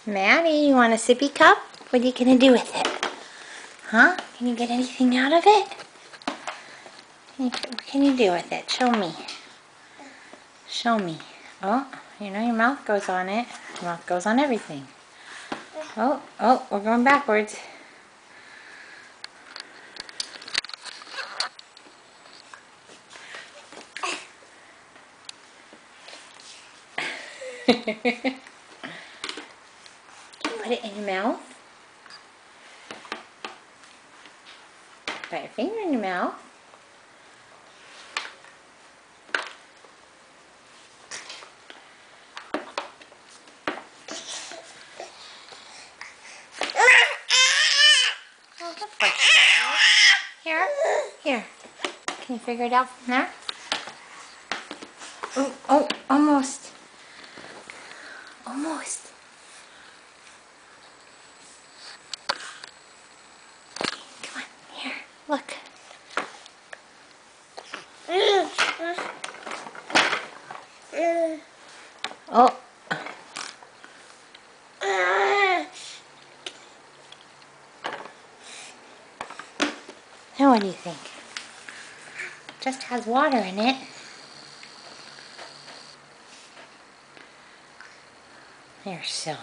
Maddie, you want a sippy cup? What are you going to do with it? Huh? Can you get anything out of it? What can you do with it? Show me. Show me. Oh, you know your mouth goes on it. Your mouth goes on everything. Oh, we're going backwards. Put it in your mouth. Put your finger in your mouth. Oh, good boy. Here. Can you figure it out from there? Oh, almost. Almost. Come on, here, look. Oh. Now what do you think? Just has water in it. You're silly.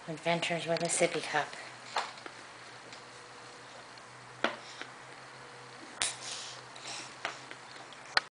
Adventures with a sippy cup.